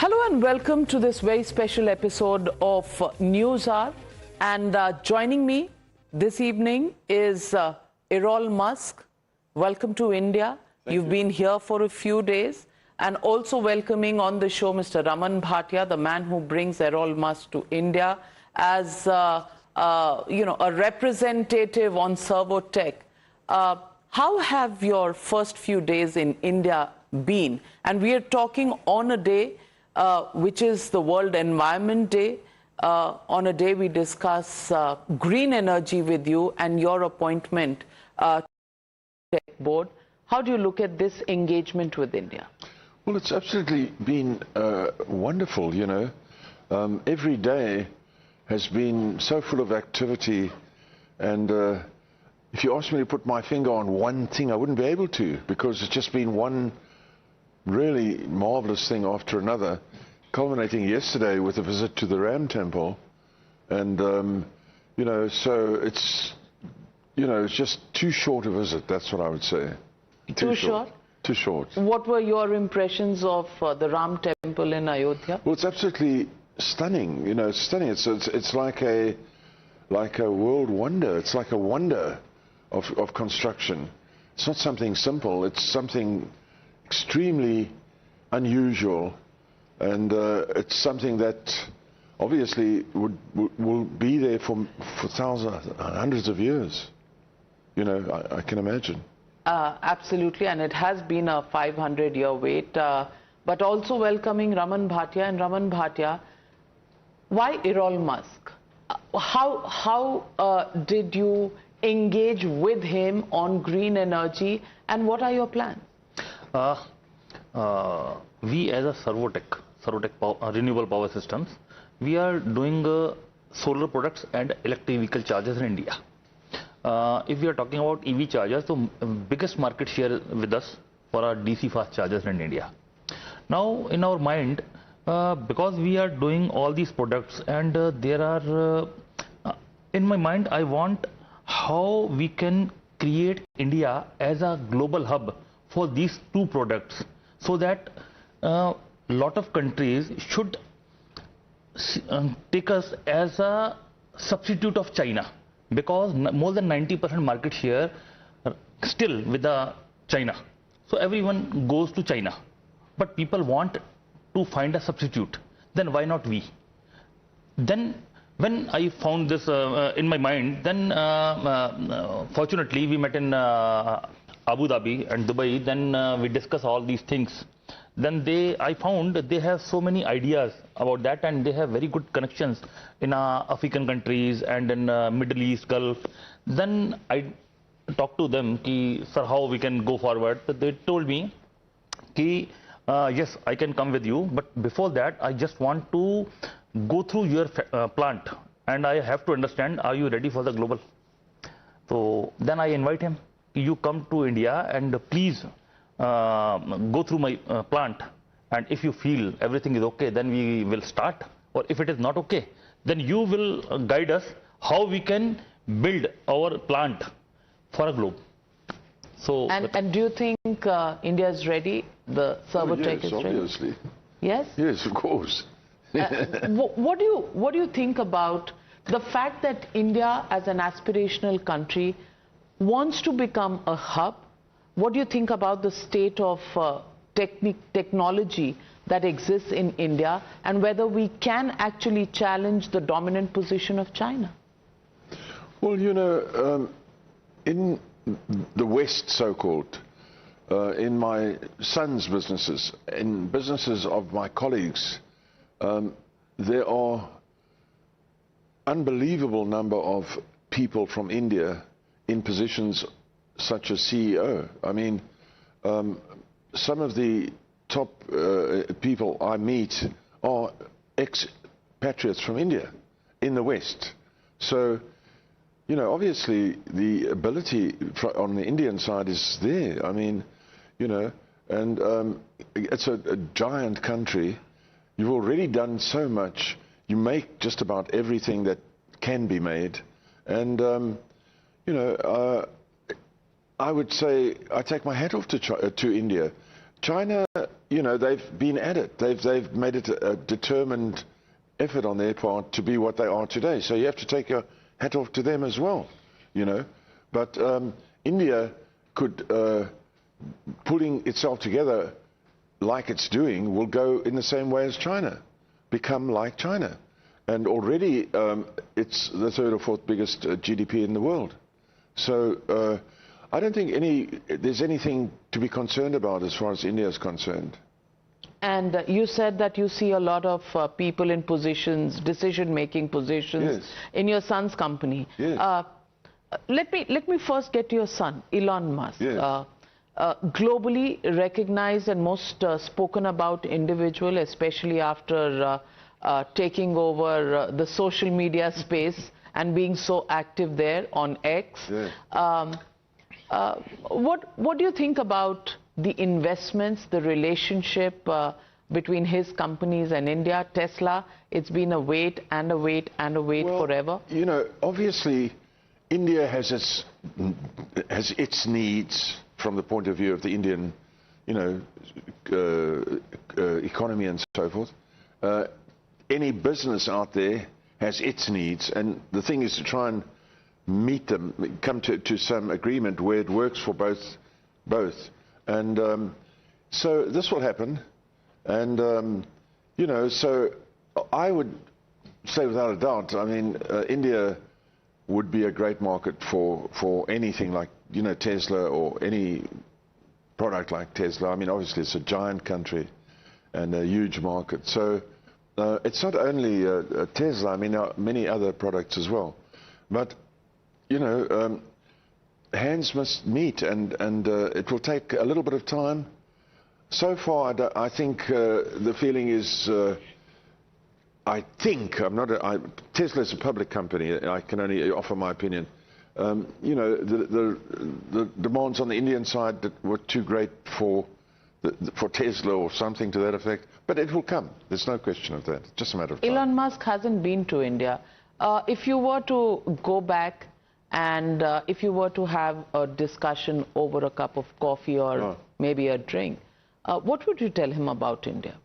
Hello and welcome to this very special episode of News Hour. And joining me this evening is Errol Musk. Welcome to India. You've been here for a few days. And also welcoming on the show Mr. Raman Bhatia, the man who brings Errol Musk to India as a representative on Servotech. How have your first few days in India been? And we are talking on a day which is the World Environment Day. On a day we discuss green energy with you and your appointment to the Tech Board. How do you look at this engagement with India? Well, it's absolutely been wonderful, you know. Every day has been so full of activity, and if you asked me to put my finger on one thing, I wouldn't be able to, because it's just been one really marvelous thing after another, culminating yesterday with a visit to the Ram Temple. And, so it's just too short a visit, that's what I would say. Too short? Too short. What were your impressions of the Ram Temple in Ayodhya? Well, it's absolutely stunning, you know, it's stunning. It's like a world wonder. It's like a wonder of construction. It's not something simple, it's something extremely unusual, and it's something that obviously will be there for thousands, hundreds of years. You know, I can imagine. Absolutely, and it has been a 500-year wait. But also welcoming Raman Bhatia. And Raman Bhatia, why Errol Musk? How did you engage with him on green energy, and what are your plans? We as a Servotech Renewable Power Systems, we are doing solar products and electric vehicle chargers in India. If we are talking about EV chargers, the biggest market share with us for our DC fast chargers in India. Now, in our mind, because we are doing all these products, and there are, in my mind, I want how we can create India as a global hub for these two products, so that a lot of countries should take us as a substitute of China, because more than 90% market share still with China. So everyone goes to China, but people want to find a substitute. Then why not we? Then when I found this in my mind, then fortunately we met in Abu Dhabi and Dubai. Then we discussed all these things. Then I found they have so many ideas about that, and they have very good connections in African countries and in Middle East, Gulf. Then I talked to them, sir, how we can go forward. So they told me, yes, I can come with you, but before that, I just want to go through your plant, and I have to understand, are you ready for the global? So then I invite him, you come to India and please go through my plant, and if you feel everything is okay, then we will start, or if it is not okay, then you will guide us how we can build our plant for a globe. So and do you think India is ready? The Servotech yes, is ready? Obviously. Yes? Yes, of course. What do you think about the fact that India, as an aspirational country, wants to become a hub? What do you think about the state of technology that exists in India, and whether we can actually challenge the dominant position of China? Well, you know, in the West, so-called, in my son's businesses, in businesses of my colleagues, there are unbelievable number of people from India in positions such as CEO. I mean, some of the top people I meet are expatriates from India in the West. So, you know, obviously the ability on the Indian side is there. I mean, you know, and it's a giant country. You've already done so much. You make just about everything that can be made. And, you know, I would say I take my hat off to India. China, you know, they've been at it. They've made it a determined effort on their part to be what they are today. So you have to take your hat off to them as well, you know. But India could, putting itself together like it's doing, will go in the same way as China, become like China. And already it's the third or fourth biggest GDP in the world. So I don't think there's anything to be concerned about as far as India is concerned. And you said that you see a lot of people in positions, decision-making positions, yes, in your son's company. Yes. Let me first get to your son, Elon Musk. Yes. Globally recognized and most spoken about individual, especially after taking over the social media space and being so active there on X. Yes. What do you think about the investments, the relationship between his companies and India, Tesla? It's been a wait and a wait and a wait forever. You know, obviously, India has its needs from the point of view of the Indian, you know, economy and so forth. Any business out there has its needs, and the thing is to try and meet them, come to some agreement where it works for both. And so this will happen, and you know, so I would say without a doubt, I mean, India would be a great market for anything like, you know, Tesla or any product like Tesla. I mean, obviously it's a giant country and a huge market. So it's not only Tesla, I mean, many other products as well. But, you know, hands must meet, and it will take a little bit of time. So far, I think the feeling is, I think, Tesla is a public company, I can only offer my opinion. You know, the demands on the Indian side that were too great for Tesla or something to that effect, but it will come. There's no question of that. It's just a matter of time. Elon Musk hasn't been to India. If you were to go back and if you were to have a discussion over a cup of coffee or maybe a drink, what would you tell him about India?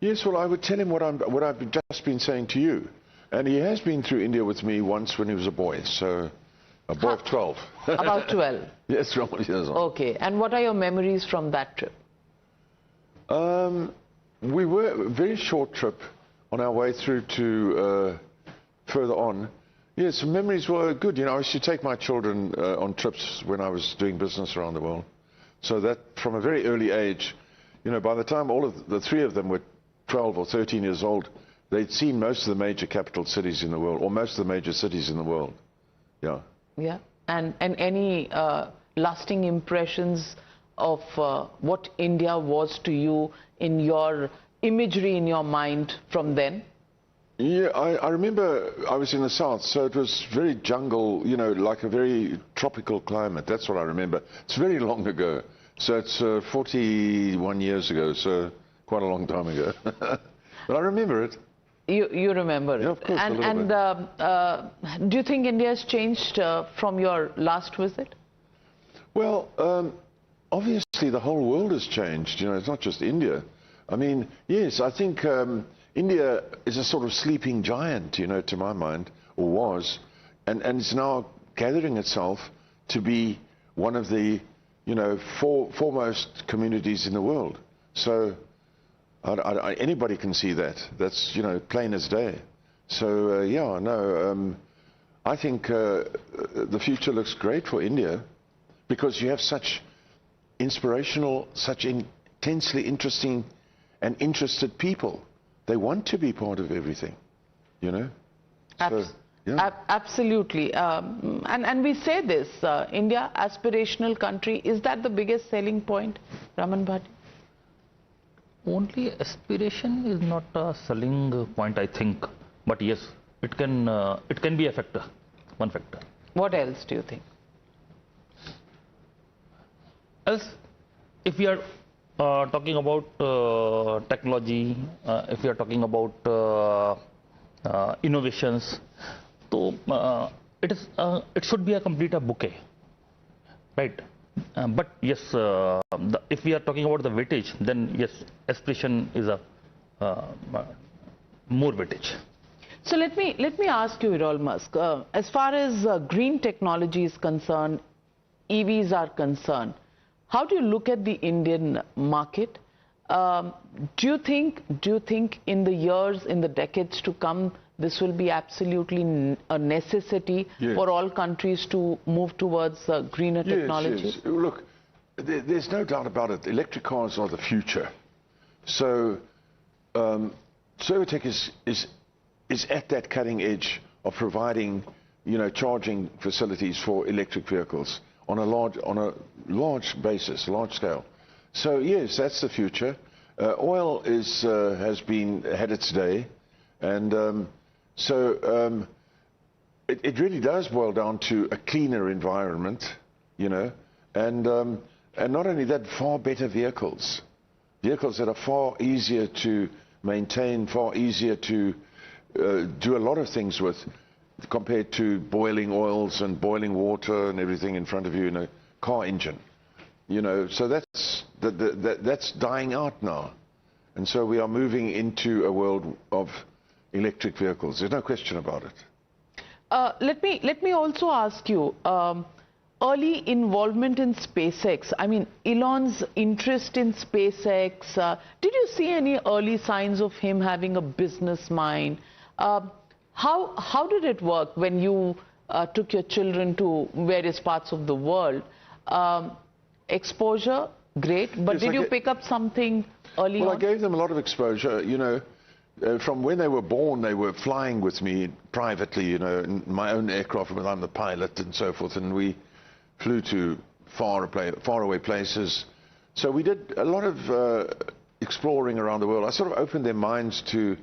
Yes, well, I would tell him what I've just been saying to you. And he has been through India with me once when he was a boy, so a boy of 12. About 12? Yes, 12 years old. Okay, and what are your memories from that trip? We were a very short trip on our way through to further on. Yes, memories were good. You know, I used to take my children on trips when I was doing business around the world. So that from a very early age, you know, by the time all of the three of them were 12 or 13 years old, they'd seen most of the major capital cities in the world, or most of the major cities in the world. Yeah. Yeah. And any lasting impressions of what India was to you in your imagery in your mind from then? Yeah, I remember I was in the south, so it was very jungle, you know, like a very tropical climate. That's what I remember. It's very long ago. So it's 41 years ago, so quite a long time ago. But I remember it. You remember it? Yeah, of course, And do you think India has changed from your last visit? Well, obviously the whole world has changed. You know, it's not just India. I mean, yes, I think India is a sort of sleeping giant, you know, to my mind, or was, and it's now gathering itself to be one of the, you know, foremost communities in the world. So anybody can see that. That's, you know, plain as day. So yeah, no, I think the future looks great for India because you have such inspirational, such intensely interesting and interested people. They want to be part of everything, you know. So, yeah. Absolutely. And we say this, India, aspirational country. Is that the biggest selling point, Raman Bhatia? Only aspiration is not a selling point, I think. But yes, it can be a factor, one factor. What else do you think? Else, if we are talking about technology, if we are talking about innovations, so it should be a complete bouquet, right? But yes, if we are talking about the weightage, then yes, aspiration is a more weightage. So let me ask you, Errol Musk, as far as green technology is concerned, EVs are concerned, how do you look at the Indian market? Do you think in the years, in the decades to come, this will be absolutely a necessity for all countries to move towards greener technology? Yes. Look, there's no doubt about it. Electric cars are the future. So Servotech is at that cutting edge of providing, charging facilities for electric vehicles on a large basis, large scale. So yes, that's the future. Oil has had its day, and it really does boil down to a cleaner environment, and not only that, far better vehicles that are far easier to maintain, far easier to do a lot of things with, compared to boiling oils and boiling water and everything in front of you in a car engine. So that's dying out now, and so we are moving into a world of electric vehicles. There's no question about it. Let me also ask you, early involvement in SpaceX. I mean, Elon's interest in SpaceX. Did you see any early signs of him having a business mind? How did it work when you took your children to various parts of the world? Exposure, great, but yes, did you pick up something early on? Well, I gave them a lot of exposure, from when they were born, they were flying with me privately, in my own aircraft when I'm the pilot and so forth, and we flew to faraway places. So we did a lot of exploring around the world. I sort of opened their minds to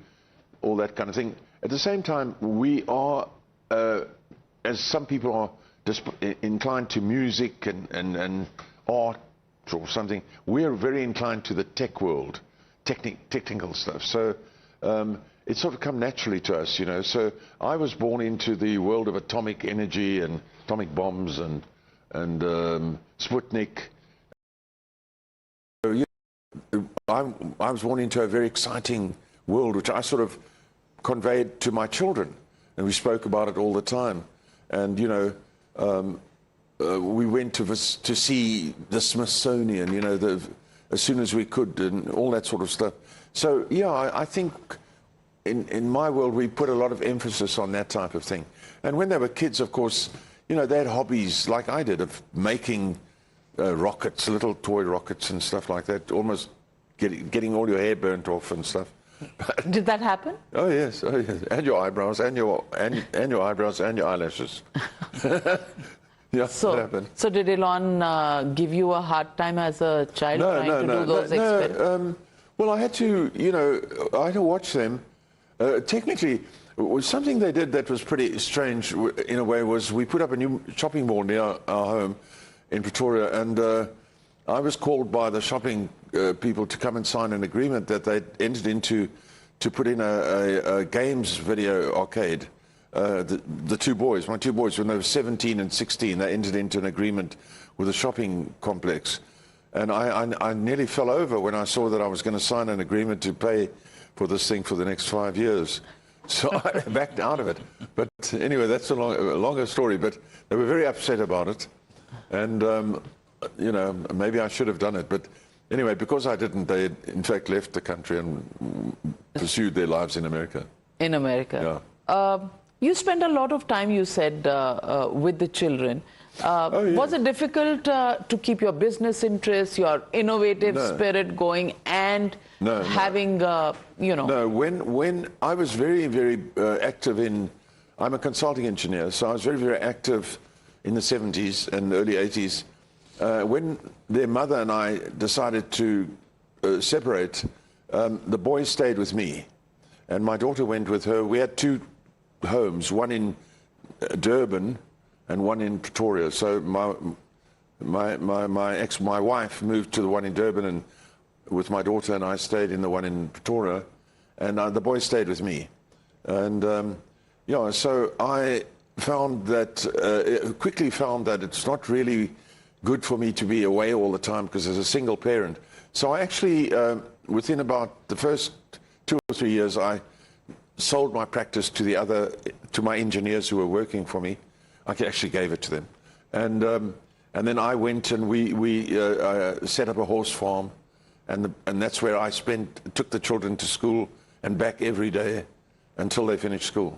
all that kind of thing. At the same time, we are, as some people are inclined to music and art or something, we're very inclined to the tech world, technical stuff. So it's sort of come naturally to us, So I was born into the world of atomic energy and atomic bombs and Sputnik. So, I was born into a very exciting world, which I sort of conveyed to my children, and we spoke about it all the time. And we went to see the Smithsonian, as soon as we could, and all that sort of stuff. So yeah, I think in my world we put a lot of emphasis on that type of thing. And when they were kids, of course, they had hobbies like I did of making rockets, little toy rockets and stuff like that, almost getting all your hair burnt off and stuff. Did that happen? Oh yes, and your eyebrows, and your eyebrows, and your eyelashes. Yeah, that happened. So did Elon give you a hard time as a child trying to do those experiments? Well, I had to, I had to watch them. Technically, something they did that was pretty strange in a way was we put up a new shopping mall near our home in Pretoria, and I was called by the shopping people to come and sign an agreement that they'd entered into to put in a games video arcade. My two boys, when they were 17 and 16, they entered into an agreement with a shopping complex. And I nearly fell over when I saw that I was going to sign an agreement to pay for this thing for the next 5 years. So I backed out of it. But anyway, that's a longer story. But they were very upset about it. And, maybe I should have done it. But anyway, because I didn't, they in fact left the country and pursued their lives in America. In America. Yeah. You spent a lot of time, you said, with the children. Oh, yeah. Was it difficult to keep your business interests, your innovative spirit going, and having, No, when I was very, very active I'm a consulting engineer, so I was very, very active in the 70s and early 80s. When their mother and I decided to separate, the boys stayed with me, and my daughter went with her. We had two homes, one in Durban and one in Pretoria. So my wife moved to the one in Durban, and with my daughter, and I stayed in the one in Pretoria, and the boys stayed with me. And so I found that quickly found that it's not really good for me to be away all the time because as a single parent. So I actually, within about the first 2 or 3 years, I sold my practice to my engineers who were working for me. I actually gave it to them. And then I went and we set up a horse farm, and that's where I took the children to school and back every day until they finished school.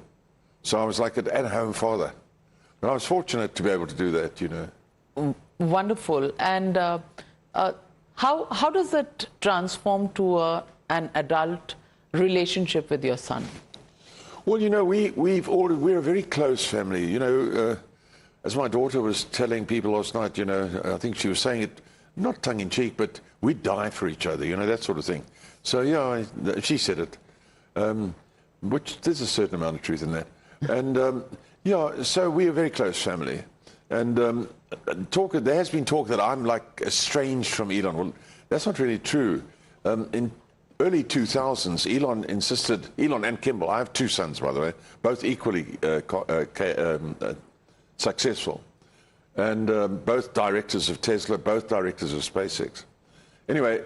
So I was like an at-home father. But I was fortunate to be able to do that, you know. Wonderful. And how does it transform to an adult relationship with your son? Well, you know, we're a very close family. You know, as my daughter was telling people last night, you know, I think she was saying it, not tongue-in-cheek, but we die for each other, you know, that sort of thing. So, yeah, she said it, which there's a certain amount of truth in that. And, yeah, so we're a very close family. And there has been talk that I'm like estranged from Elon. Well, that's not really true. In early 2000s, Elon and Kimball, I have 2 sons, by the way, both equally successful, and both directors of Tesla, both directors of SpaceX. Anyway,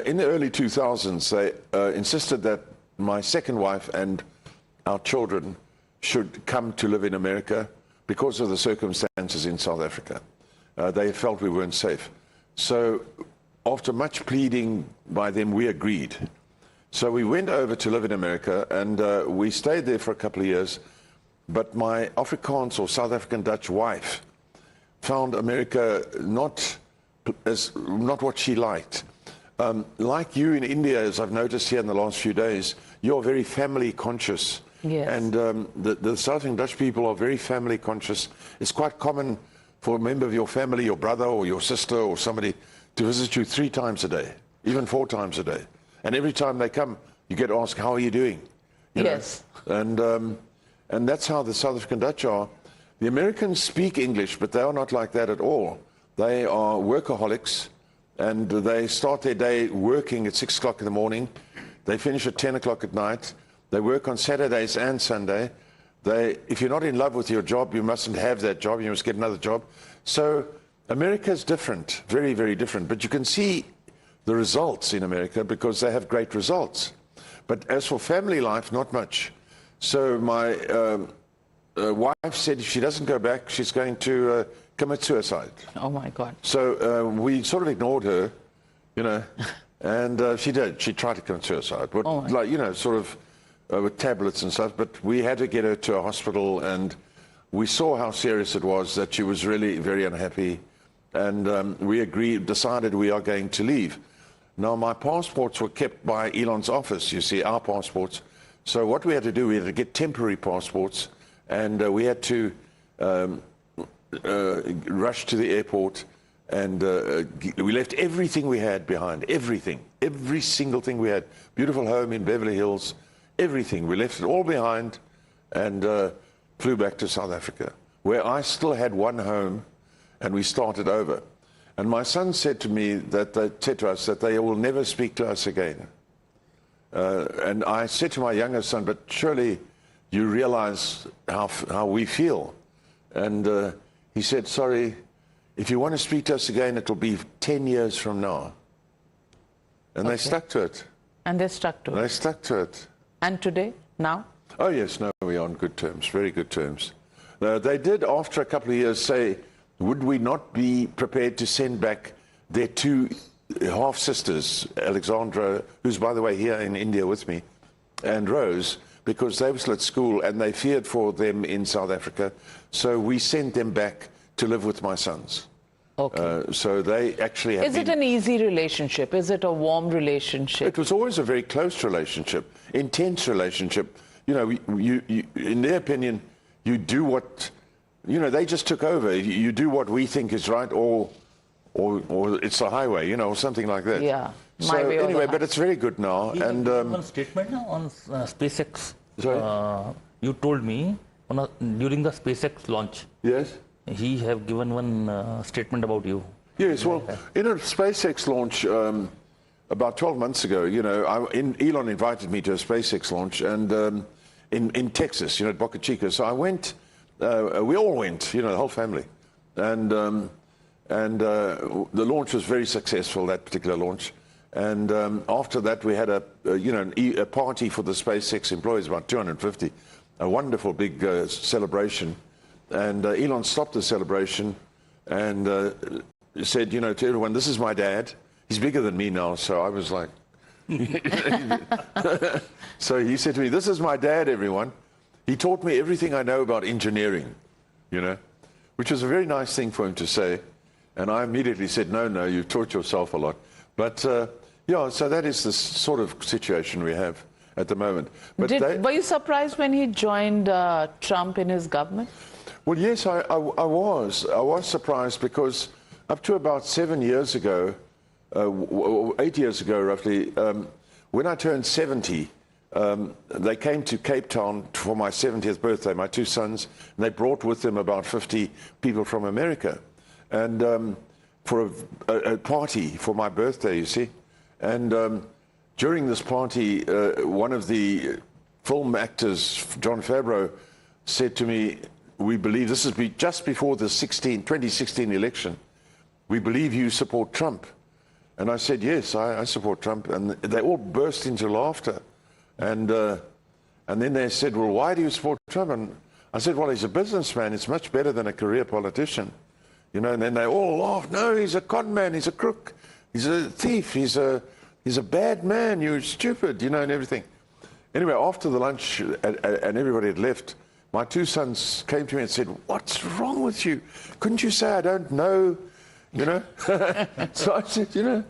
in the early 2000s, they insisted that my second wife and our children should come to live in America because of the circumstances in South Africa. They felt we weren't safe. So after much pleading by them, we agreed. So we went over to live in America, and we stayed there for a couple of years. But my Afrikaans or South African Dutch wife found America not what she liked. Like you in India, as I've noticed here in the last few days, you're very family conscious. Yes. And the South African Dutch people are very family conscious. It's quite common for a member of your family, your brother or your sister or somebody, to visit you 3 times a day, even 4 times a day. And every time they come, you get asked, how are you doing? You know? Yes. And that's how the South African Dutch are. The Americans speak English, but they are not like that at all. They are workaholics, and they start their day working at 6 o'clock in the morning. They finish at 10 o'clock at night. They work on Saturdays and Sunday. If you're not in love with your job, you mustn't have that job. You must get another job. So America is different, very, very different. But you can see the results in America because they have great results. But as for family life, not much. So my wife said if she doesn't go back, she's going to commit suicide. Oh, my God. So we sort of ignored her, you know, and she did. She tried to commit suicide, but like, you know, sort of with tablets and stuff. But we had to get her to a hospital, and we saw how serious it was, that she was really very unhappy. And we decided we are going to leave. Now, my passports were kept by Elon's office, you see, our passports. So what we had to do, we had to get temporary passports, and we had to rush to the airport, and we left everything we had behind, everything, every single thing we had. Beautiful home in Beverly Hills, everything. We left it all behind and flew back to South Africa, where I still had one home, and we started over. And my son said to me that they will never speak to us again. And I said to my younger son, but surely you realize how we feel. And he said, sorry, if you want to speak to us again, it'll be 10 years from now. And they stuck to it. And they stuck to it. They stuck to it. And today, now? Oh, yes, no, we're on good terms, very good terms. They did, after a couple of years, say, would we not be prepared to send back their 2 half-sisters, Alexandra, who's, by the way, here in India with me, and Rose, because they were still at school and they feared for them in South Africa. So we sent them back to live with my sons. Okay. So they actually have Is it an easy relationship? Is it a warm relationship? It was always a very close relationship, intense relationship. You know, in their opinion, you do what, you know, they just took over. You do what we think is right, or it's a highway, you know, or something like that. Yeah. So anyway, but it's very good now. You and one statement now on SpaceX. Sorry? You told me during the SpaceX launch. Yes. He have given one statement about you. Yes. Well, in a SpaceX launch about 12 months ago, you know, Elon invited me to a SpaceX launch, and in Texas, you know, at Boca Chica. So I went. We all went, you know, the whole family, and And the launch was very successful, that particular launch. And after that, we had a party for the SpaceX employees, about 250, a wonderful big celebration. And Elon stopped the celebration and said, to everyone, this is my dad. He's bigger than me now, so I was like... So he said to me, this is my dad, everyone. He taught me everything I know about engineering, which was a very nice thing for him to say. And I immediately said, no, you've taught yourself a lot. But, so that is the sort of situation we have at the moment. But were you surprised when he joined Trump in his government? Well, yes, I was. I was surprised because up to about 7 years ago, 8 years ago roughly, when I turned 70, they came to Cape Town for my 70th birthday, my two sons, and they brought with them about 50 people from America. And for a party for my birthday, you see. And during this party, one of the film actors, John Favreau, said to me, we believe, this is just before the 2016 election, we believe you support Trump. And I said, yes, I support Trump. And they all burst into laughter. And then they said, well, why do you support Trump? And I said, well, he's a businessman. It's much better than a career politician. And then they all laughed. No, he's a con man. He's a crook. He's a thief. He's a bad man. You're stupid, and everything. Anyway, after the lunch and everybody had left, my two sons came to me and said, what's wrong with you? Couldn't you say I don't know? So I said,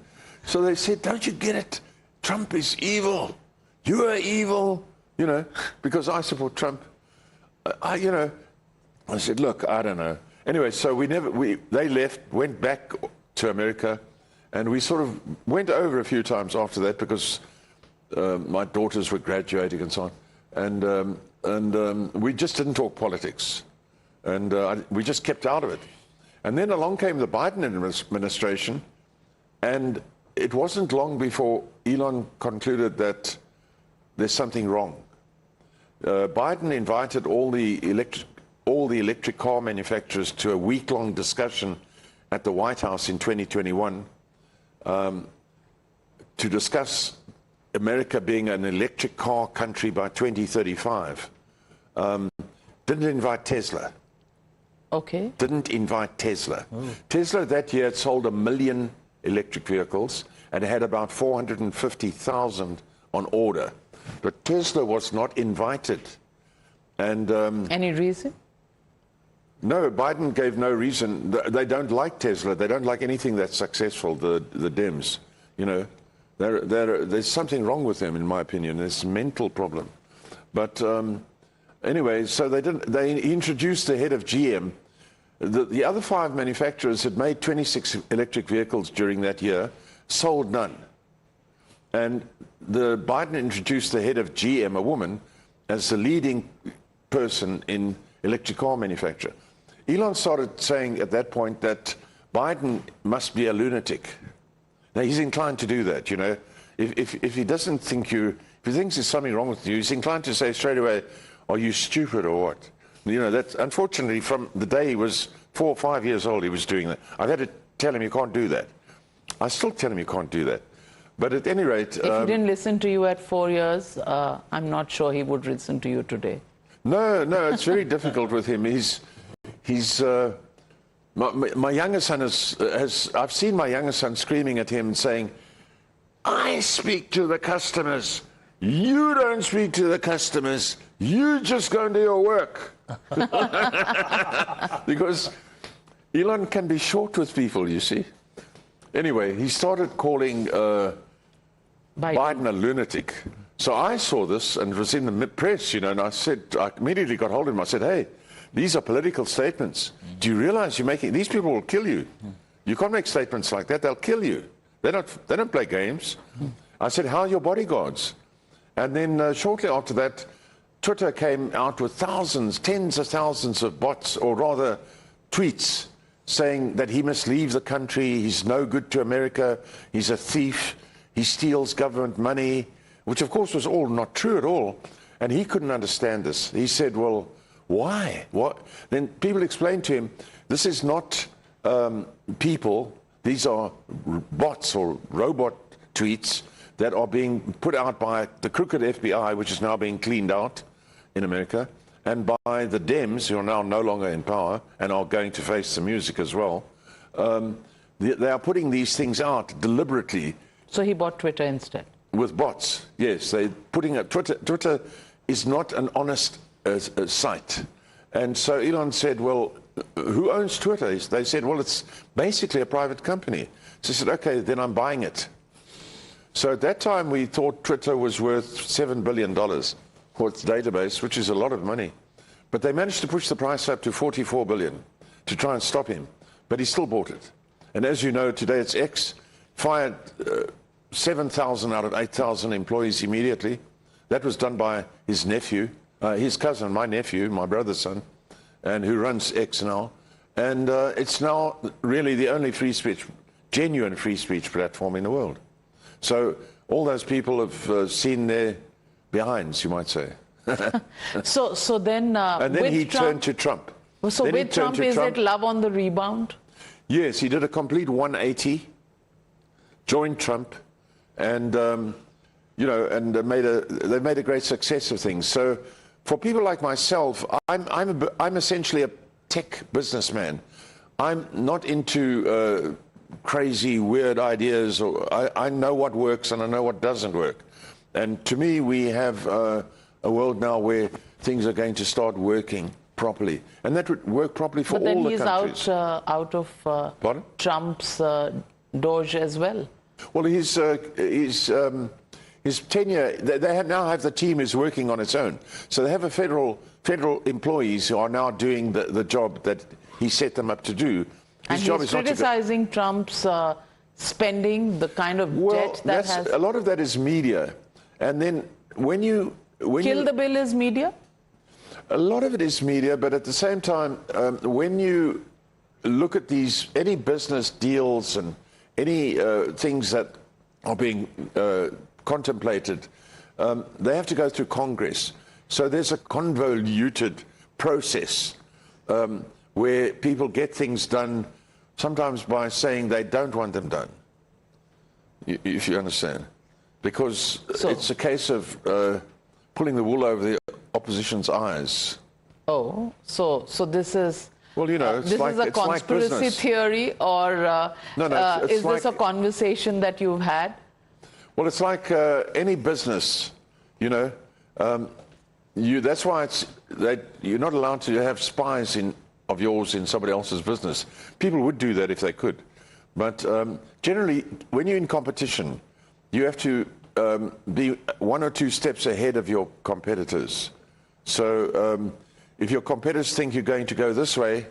so they said, don't you get it? Trump is evil. You are evil, because I support Trump. I said, look, I don't know. Anyway, so they left, went back to America, and we sort of went over a few times after that because my daughters were graduating and so on. And we just didn't talk politics. And we just kept out of it. And then along came the Biden administration, and it wasn't long before Elon concluded that there's something wrong. Biden invited all the electric car manufacturers to a week-long discussion at the White House in 2021 to discuss America being an electric car country by 2035. Didn't invite Tesla. Okay. Didn't invite Tesla. Oh. Tesla that year had sold 1 million electric vehicles and had about 450,000 on order. But Tesla was not invited. And any reason? No, Biden gave no reason. They don't like Tesla. They don't like anything that's successful, the Dems. There's something wrong with them, in my opinion. There's a mental problem. But anyway, so they introduced the head of GM. The other 5 manufacturers had made 26 electric vehicles during that year, sold none. And Biden introduced the head of GM, a woman, as the leading person in electric car manufacture. Elon started saying at that point that Biden must be a lunatic. Now, he's inclined to do that, If he doesn't think if he thinks there's something wrong with you, he's inclined to say straight away, are you stupid or what? That's unfortunately from the day he was 4 or 5 years old, he was doing that. I've had to tell him you can't do that. I still tell him you can't do that. But at any rate... If he didn't listen to you at 4 years, I'm not sure he would listen to you today. No, it's very difficult with him. My younger son I've seen my younger son screaming at him and saying, I speak to the customers. You don't speak to the customers. You just go and do your work. Because Elon can be short with people, you see. Anyway, he started calling Biden a lunatic. So I saw this and it was in the press, and I immediately got hold of him. I said, hey, these are political statements. Do you realize these people will kill you. You can't make statements like that. They'll kill you. They don't play games. I said, how are your bodyguards? And then shortly after that, Twitter came out with tens of thousands of bots, or rather tweets, saying that he must leave the country, he's no good to America, he's a thief, he steals government money, which of course was all not true at all. And he couldn't understand this. He said, well, why? What? Then people explained to him, this is not people, these are bots or robot tweets that are being put out by the crooked FBI, which is now being cleaned out in America, and by the Dems, who are now no longer in power and are going to face the music as well. They are putting these things out deliberately. So he bought Twitter instead? With bots, yes. They're putting a Twitter is not an honest site. And so Elon said, well, who owns Twitter? They said, well, it's basically a private company. So he said, okay, then I'm buying it. So at that time, we thought Twitter was worth $7 billion for its database, which is a lot of money. But they managed to push the price up to $44 billion to try and stop him. But he still bought it. And as you know, today it's X, fired 7,000 out of 8,000 employees immediately. That was done by his nephew, his cousin, my nephew, my brother's son, and who runs X now. And it's now really the only free speech, genuine free speech platform in the world. So all those people have seen their behinds, you might say. so then... and then he turned to Trump. So then with Trump, is it love on the rebound? Yes, he did a complete 180, joined Trump, and you know, and they made a great success of things. So for people like myself, I'm essentially a tech businessman. I'm not into crazy, weird ideas. Or I know what works and I know what doesn't work. And to me, we have a world now where things are going to start working properly, and that would work properly for all the countries. But then he's out of Trump's doge as well. Well, his tenure, they now have the team is working on its own. So they have a federal employees who are now doing the job that he set them up to do. His job is criticizing Trump's spending, the kind of debt that has... A lot of that is media. And then when you... Kill the bill is media? A lot of it is media, but at the same time, when you look at any business deals and any things that are being contemplated, they have to go through Congress. So there's a convoluted process where people get things done, sometimes by saying they don't want them done, if you understand. Because it's a case of pulling the wool over the opposition's eyes. Oh, so this is... Well, you know, this is a conspiracy theory, or is this a conversation that you've had? Well, it's like any business, you know. That's why you're not allowed to have spies of yours in somebody else's business. People would do that if they could. But generally, when you're in competition, you have to be 1 or 2 steps ahead of your competitors. So if your competitors think you're going to go this way,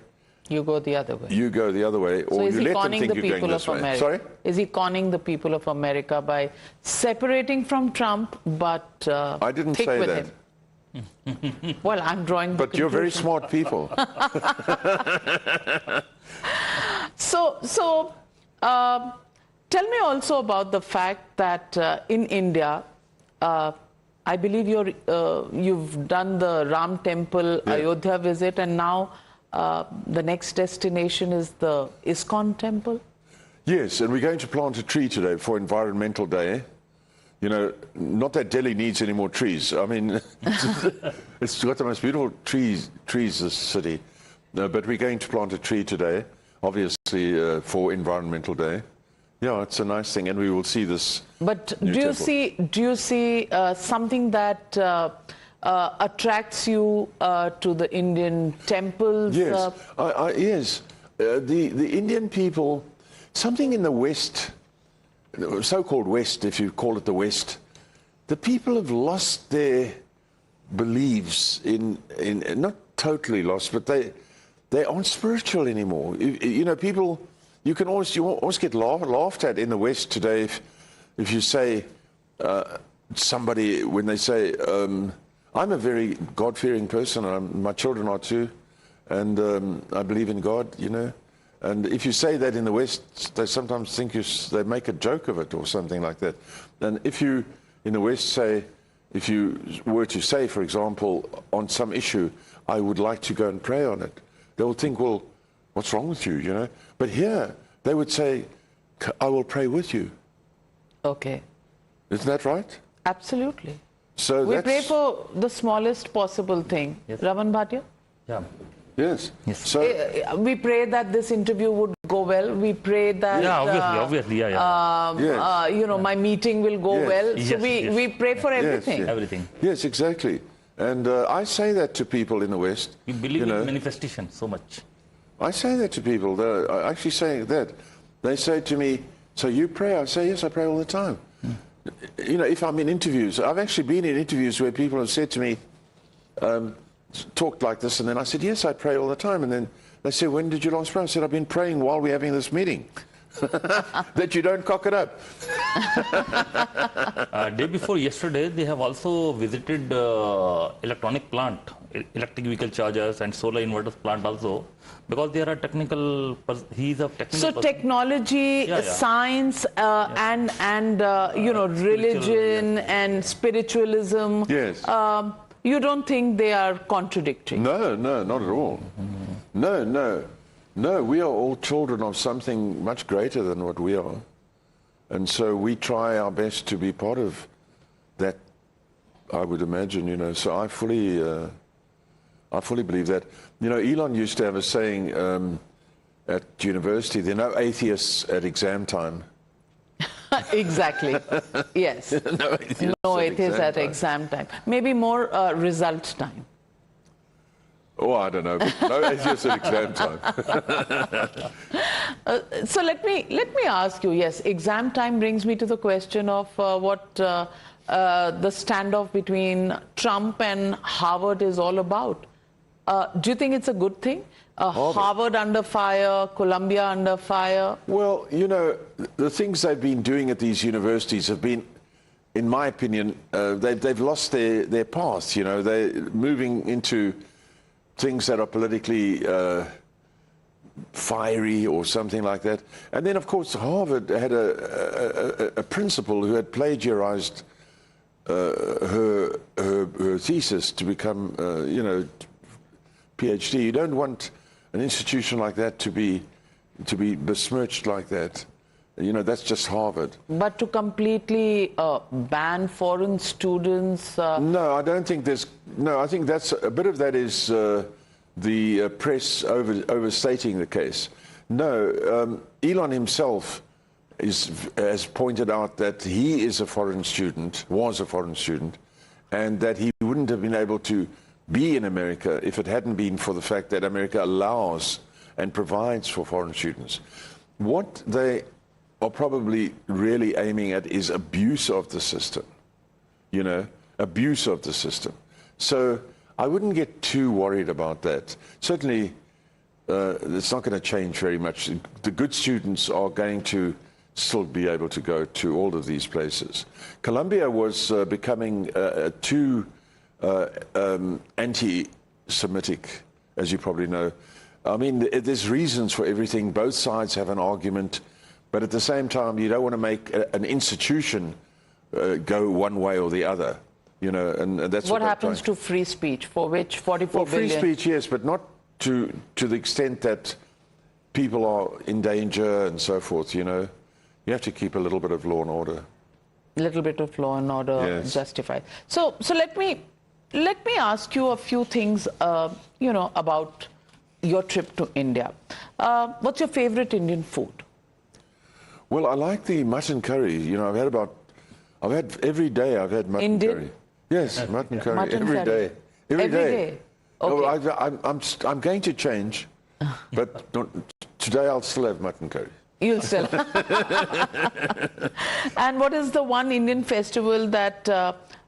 you go the other way. You go the other way, or you let them think you're going this way. Sorry? Is he conning the people of America by separating from Trump, but I didn't say that. Him? Well, I'm drawing the But you're very smart people. So tell me also about the fact that in India, I believe you've done the Ram Temple Ayodhya visit, and now the next destination is the ISKCON Temple? Yes, and we're going to plant a tree today for Environmental Day. You know, not that Delhi needs any more trees. I mean, it's got the most beautiful trees, this city. But we're going to plant a tree today, obviously, for Environmental Day. Yeah, it's a nice thing, and we will see this. But do you see something that attracts you to the Indian temples? Yes, yes. The Indian people, something in the West, so-called West, if you call it the West, the people have lost their beliefs not totally lost, but they aren't spiritual anymore. You know, people. You always get laughed at in the West today if you say somebody, when they say, I'm a very God-fearing person, and my children are too, and I believe in God, you know. And if you say that in the West, they sometimes think they make a joke of it or something like that. And if you, in the West, say, if you were to say, for example, on some issue, I would like to go and pray on it, they'll think, well, what's wrong with you, you know? But here, they would say, I will pray with you. Okay. Isn't that right? Absolutely. So we pray for the smallest possible thing. Yes. Raman Bhatia? Yeah. Yes. Yes. So, We pray that this interview would go well. We pray that Yeah, obviously, yeah. Yes. you know, my meeting will go Yes. well. So Yes, we pray for everything. yes. Everything. yes, exactly. And I say that to people in the West. We believe you know, in manifestation so much. I say that to people. They're actually saying that. They say to me, so you pray? I say, yes, I pray all the time. You know, if I'm in interviews, I've actually been in interviews where people have said to me, talked like this, and then I said, yes, I pray all the time. And then they said, when did you last pray? I said, I've been praying while we're having this meeting. That you don't cock it up. Day before yesterday, they have also visited electronic plant, electric vehicle chargers and solar inverters plant also, because there are technical, he's a technical So person. technology, science, and you know, religion and spiritualism. Yes. You don't think they are contradictory? No, no, not at all. No, no. No, we are all children of something much greater than what we are. And so we try our best to be part of that, I would imagine, you know. So I fully believe that. You know, Elon used to have a saying at university, there are no atheists at exam time. Exactly. Yes. No atheists at exam time. Maybe more result time. Oh, I don't know. But no atheists at exam time. So let me ask you. Yes, exam time brings me to the question of what the standoff between Trump and Harvard is all about. Do you think it's a good thing? Harvard under fire, Columbia under fire? Well, you know, the things they've been doing at these universities have been, in my opinion, they've lost their path. You know, they're moving into things that are politically fiery or something like that. And then, of course, Harvard had a principal who had plagiarized her thesis to become, you know, PhD. You don't want an institution like that to be besmirched like that. You know, that's just Harvard. But to completely ban foreign students? No, I don't think there's... No, I think that's... A bit of that is the press overstating the case. No, Elon himself has pointed out that he is a foreign student, was a foreign student, and that he wouldn't have been able to be in America if it hadn't been for the fact that America allows and provides for foreign students. What they are probably really aiming at is abuse of the system, you know, abuse of the system. So I wouldn't get too worried about that. Certainly, it's not going to change very much. The good students are going to still be able to go to all of these places. Columbia was becoming too anti-Semitic, as you probably know. I mean, there's reasons for everything. Both sides have an argument. But at the same time, you don't want to make an institution go one way or the other, you know, and that's what happens to free speech, for which 44 billion? Free speech, yes, but not to the extent that people are in danger and so forth, you know. You have to keep a little bit of law and order. A little bit of law and order, yes. Justified. So let me ask you a few things, you know, about your trip to India. What's your favorite Indian food? Well, I like the mutton curry. You know, I've had every day I've had mutton curry. Yes, mutton curry every day. Every day. Okay. No, I'm going to change, but today I'll still have mutton curry. You'll still. And what is the one Indian festival that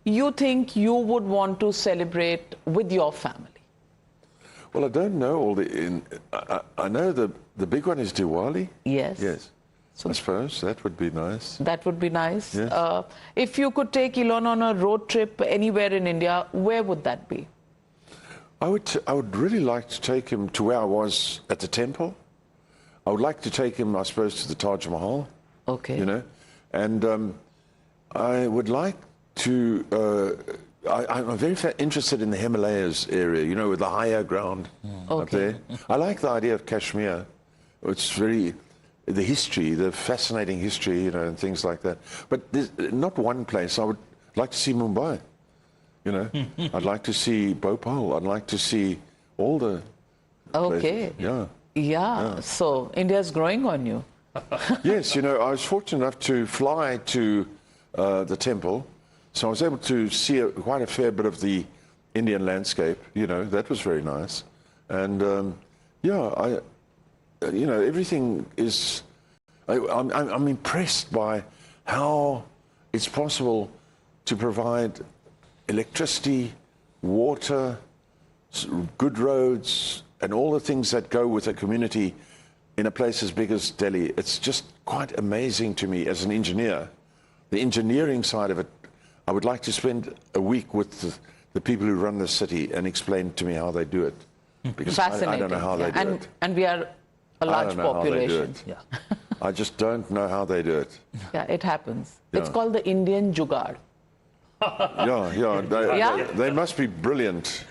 you think you would want to celebrate with your family? Well, I don't know all the. I know the big one is Diwali. Yes. Yes. So I suppose that would be nice. That would be nice. Yes. If you could take Elon on a road trip anywhere in India, where would that be? I would really like to take him to where I was at the temple. I would like to take him, I suppose, to the Taj Mahal. Okay. You know, and I would like to. I'm very interested in the Himalayas area. You know, with the higher ground. up there. I like the idea of Kashmir. It's the history, the fascinating history, you know, and things like that. But there's not one place. I would like to see Mumbai, you know. I'd like to see Bhopal. I'd like to see all the places. Yeah. So India's growing on you. Yes, you know, I was fortunate enough to fly to the temple, so I was able to see quite a fair bit of the Indian landscape. You know, that was very nice, and you know, everything is. I'm impressed by how it's possible to provide electricity, water, good roads, and all the things that go with a community in a place as big as Delhi. It's just quite amazing to me as an engineer. The engineering side of it, I would like to spend a week with the people who run the city and explain to me how they do it. Because I don't know how they do it. And we are a large population. I just don't know how they do it. Yeah, it happens. It's called the Indian Jugaad. They must be brilliant,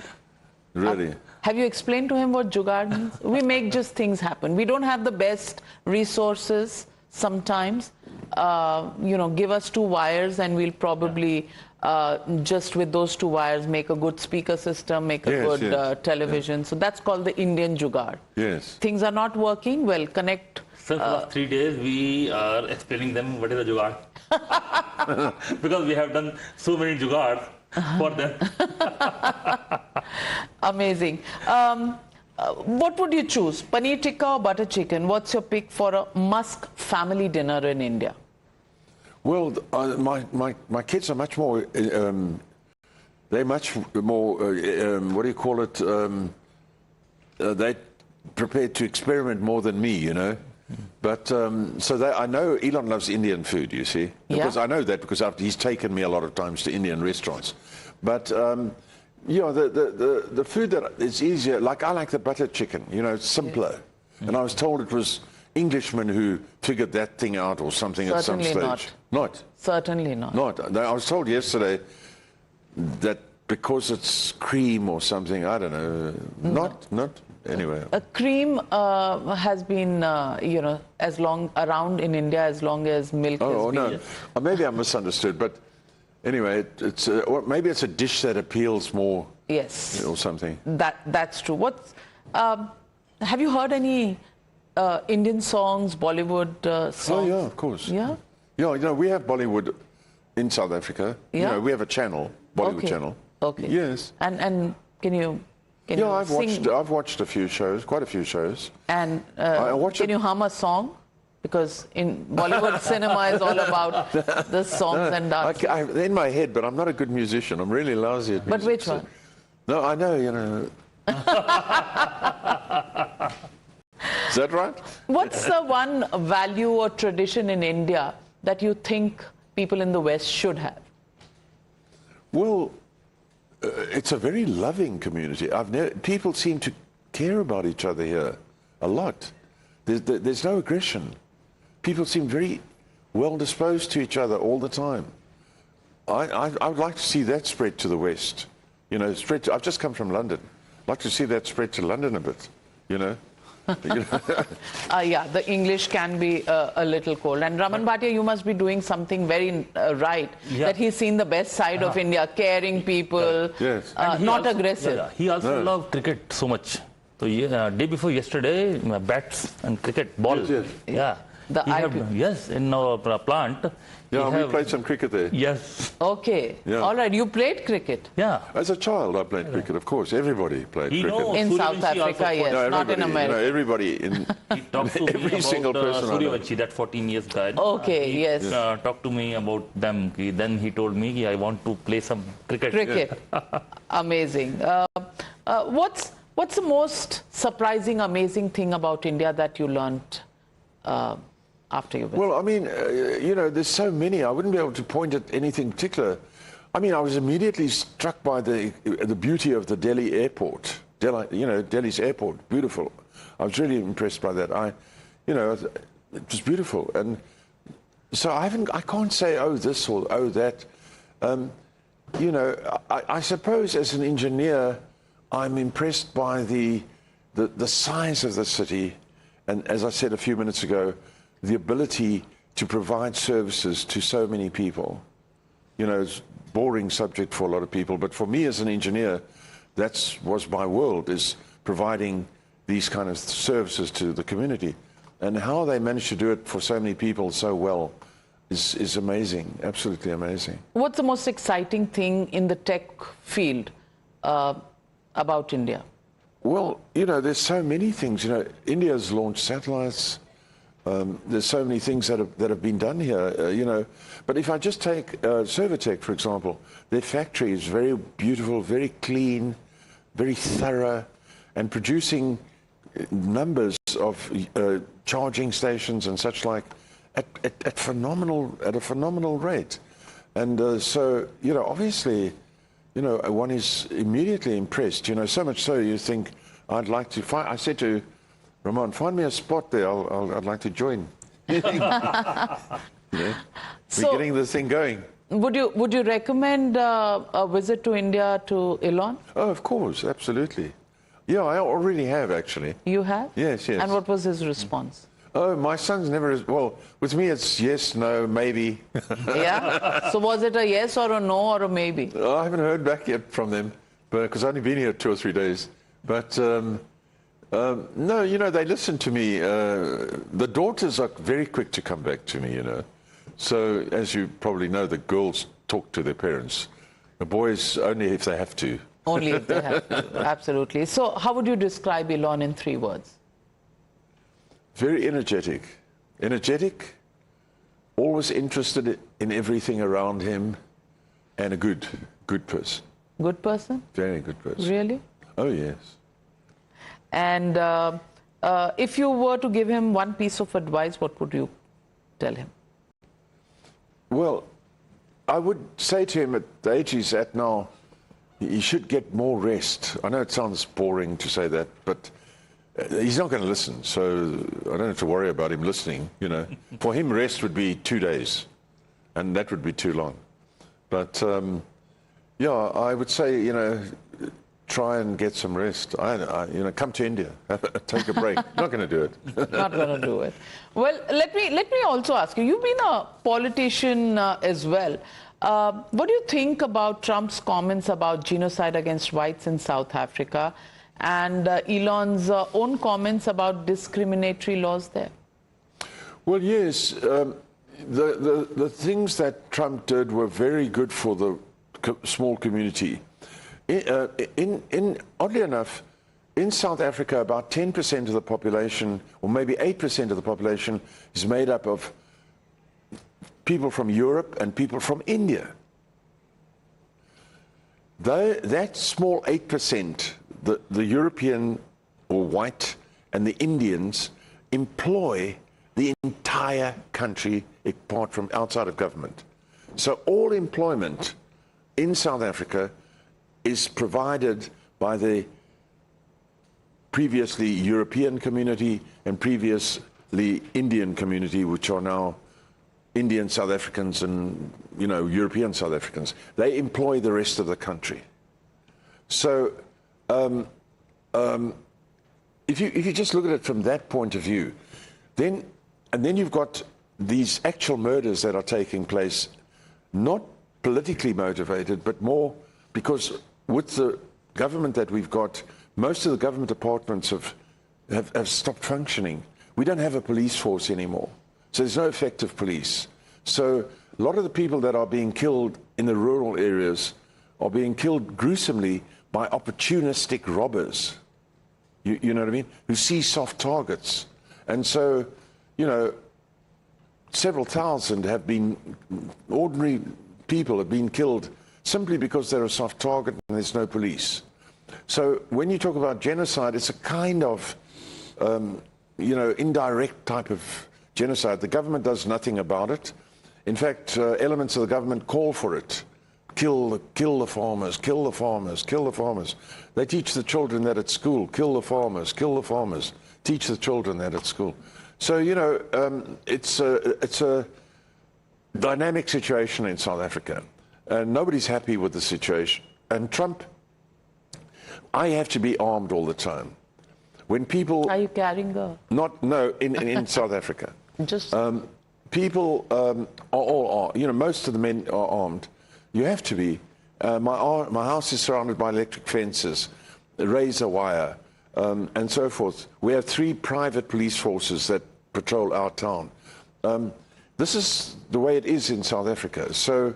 really. Have you explained to him what Jugaad means? We make just things happen. We don't have the best resources sometimes. You know, give us 2 wires and we'll probably just with those 2 wires make a good speaker system, make a good television. So that's called the Indian Jugaad. Yes. Things are not working, well, connect. Since the last 3 days, we are explaining them what is a Jugaad. Because we have done so many Jugaads for them. Amazing. What would you choose, paneer tikka or butter chicken? What's your pick for a Musk family dinner in India? Well, my kids are much more, they're much more, what do you call it, they're prepared to experiment more than me, you know. But, I know Elon loves Indian food, you see. Because I know that because he's taken me a lot of times to Indian restaurants. But, you know, the food that is easier, like I like the butter chicken, you know, it's simpler. And I was told it was Englishmen who figured that thing out or something at some stage. Not. Certainly not. Not. I was told yesterday that because it's cream or something, I don't know. Not. Anyway. A cream has been, you know, around in India as long as milk has been. No. Maybe I misunderstood, but anyway, or maybe it's a dish that appeals more. Yes. Or something. That's true. Have you heard any Indian songs, Bollywood songs? Oh, yeah, of course. Yeah? Yeah, you know, we have Bollywood in South Africa. Yeah. You know, we have a channel, Bollywood channel. Okay. Yes. And can you I've watched a few shows, quite a few shows. And can you hum a song? Because in Bollywood cinema is all about the songs and dance. In my head, but I'm not a good musician. I'm really lousy at music. But which one? No, I know, you know. Is that right? What's the one value or tradition in India that you think people in the West should have? Well, it's a very loving community. People seem to care about each other here a lot. There's no aggression. People seem very well disposed to each other all the time. I would like to see that spread to the West. You know, I've just come from London. I'd like to see that spread to London a bit, you know. Yeah, the English can be a little cold. And Raman Bhatia, you must be doing something very right. That he's seen the best side of India, caring people, not aggressive. He also loved cricket so much. So day before yesterday, bats and cricket balls. Yeah. In our plant. Yeah, we played some cricket there. Yes. Okay. Yeah. All right. You played cricket? Yeah. As a child, I played cricket. Of course, everybody played cricket. In South Africa, yes, no, not in America. No, everybody in he talked to every me single about person. Suryavanshi, that 14 years guy. Okay. Yes. Talked to me about them. Then he told me I want to play some cricket. Cricket. Amazing. What's the most surprising, amazing thing about India that you learned after you visited? Well, I mean, you know, there's so many. I wouldn't be able to point at anything particular. I mean, I was immediately struck by the beauty of the Delhi airport. Delhi's airport, beautiful. I was really impressed by that. You know, it was beautiful, and so I can't say this or that. You know, I suppose as an engineer, I'm impressed by the the size of the city, and as I said a few minutes ago, the ability to provide services to so many people. You know, it's a boring subject for a lot of people, but for me as an engineer, that was my world, is providing these kind of services to the community. And how they managed to do it for so many people so well is amazing, absolutely amazing. What's the most exciting thing in the tech field about India? Well, you know, there's so many things. You know, India's launched satellites. There's so many things that have been done here, you know. But if I just take Servotech, for example, their factory is very beautiful, very clean, very thorough, and producing numbers of charging stations and such like at a phenomenal rate. And so, you know, obviously, you know, one is immediately impressed, you know, so much so you think, I'd like to find, I said to Raman, find me a spot there, I'd like to join. Yeah. We're getting this thing going. Would you recommend a visit to India to Elon? Oh, of course, absolutely. Yeah, I already have, actually. You have? Yes, yes. And what was his response? Oh, my son's never, well, with me it's yes, no, maybe. Yeah? So was it a yes or a no or a maybe? I haven't heard back yet from them, because I've only been here 2 or 3 days. But no, you know, they listen to me. The daughters are very quick to come back to me, you know. So, as you probably know, the girls talk to their parents. The boys only if they have to. Only if they have to, absolutely. So, how would you describe Elon in 3 words? Very energetic. Energetic, always interested in everything around him, and a good person. Good person? Very good person. Really? Oh, yes. And if you were to give him one piece of advice, what would you tell him? Well, I would say to him at the age he's at now, he should get more rest. I know it sounds boring to say that, but he's not going to listen, so I don't have to worry about him listening, you know. For him, rest would be 2 days, and that would be too long. But, yeah, I would say, you know, try and get some rest. You know, come to India, take a break. Not going to do it. Not going to do it. Well, let me also ask you. You've been a politician as well. What do you think about Trump's comments about genocide against whites in South Africa, and Elon's own comments about discriminatory laws there? Well, yes. The things that Trump did were very good for the small community. Oddly enough, in South Africa, about 10% of the population, or maybe 8% of the population, is made up of people from Europe and people from India. That small 8%, the European or white and the Indians, employ the entire country apart from outside of government. So all employment in South Africa is provided by the previously European community and previously Indian community, which are now Indian South Africans and, you know, European South Africans. They employ the rest of the country. So if you just look at it from that point of view, then you've got these actual murders that are taking place, not politically motivated, but more because with the government that we've got, most of the government departments have stopped functioning. We don't have a police force anymore. So there's no effective police. So a lot of the people that are being killed in the rural areas are being killed gruesomely by opportunistic robbers. You know what I mean? Who see soft targets. And so, you know, several thousand have been, ordinary people have been killed simply because they're a soft target and there's no police. So when you talk about genocide, it's a kind of, you know, indirect type of genocide. The government does nothing about it. In fact, elements of the government call for it. Kill the farmers, kill the farmers, kill the farmers. They teach the children that at school. Kill the farmers, kill the farmers. Teach the children that at school. So, you know, it's a dynamic situation in South Africa. And nobody's happy with the situation. And Trump, I have to be armed all the time. when people... Are you carrying a... No, in South Africa. Just... People are all, you know, most of the men are armed. You have to be. My house is surrounded by electric fences, razor wire, and so forth. We have 3 private police forces that patrol our town. This is the way it is in South Africa. So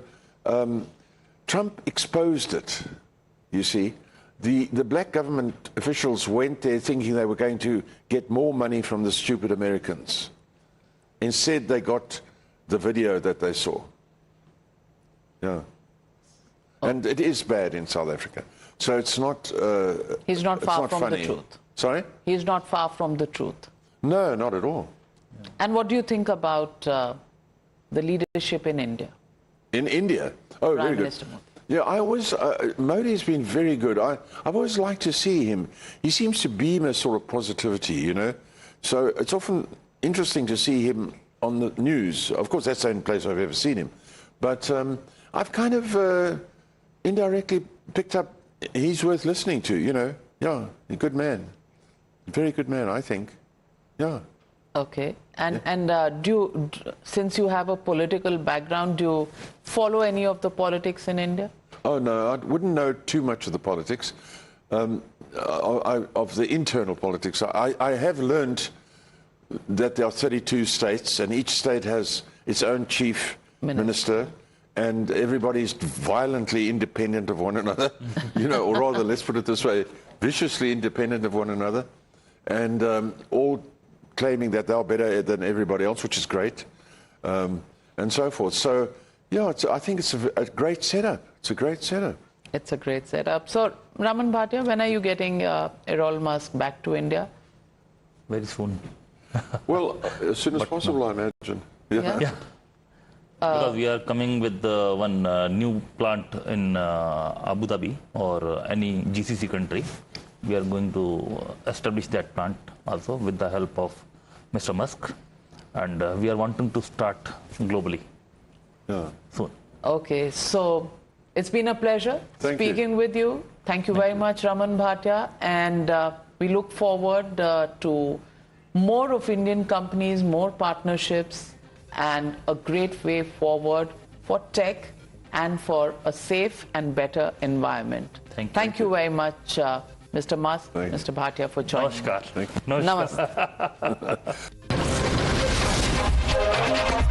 Trump exposed it, you see. The black government officials went there thinking they were going to get more money from the stupid Americans. Instead, they got the video that they saw. Yeah. And it is bad in South Africa. So it's not... He's not far from the truth. Sorry? He's not far from the truth. No, not at all. And what do you think about the leadership in India? In India? Oh, Prime very good. Minister Modi. Yeah, I always... Modi's been very good. I've always liked to see him. He seems to beam a sort of positivity, you know. So it's often interesting to see him on the news. Of course, that's the only place I've ever seen him. But I've kind of indirectly picked up he's worth listening to, you know. Yeah, a good man. Very good man, I think. Yeah. Okay. And since you have a political background, do you follow any of the politics in India? Oh, no, I wouldn't know too much of the politics, of the internal politics. I have learned that there are 32 states, and each state has its own chief minister, and everybody's violently independent of one another, you know, or rather, let's put it this way, viciously independent of one another, and all claiming that they're better than everybody else, which is great, and so forth. So, yeah, I think it's a great setup. It's a great setup. It's a great setup. So, Raman Bhatia, when are you getting Errol Musk back to India? Very soon. Well, as soon as possible, I imagine. Yeah. Because we are coming with one new plant in Abu Dhabi or any GCC country. We are going to establish that plant also with the help of Mr. Musk. And we are wanting to start globally soon. Okay, so it's been a pleasure speaking with you. Thank you very much, Raman Bhatia. And we look forward to more of Indian companies, more partnerships, and a great way forward for tech and for a safe and better environment. Thank you very much, Mr. Musk, Mr. Bhatia, for joining. Namaskar. Namaste.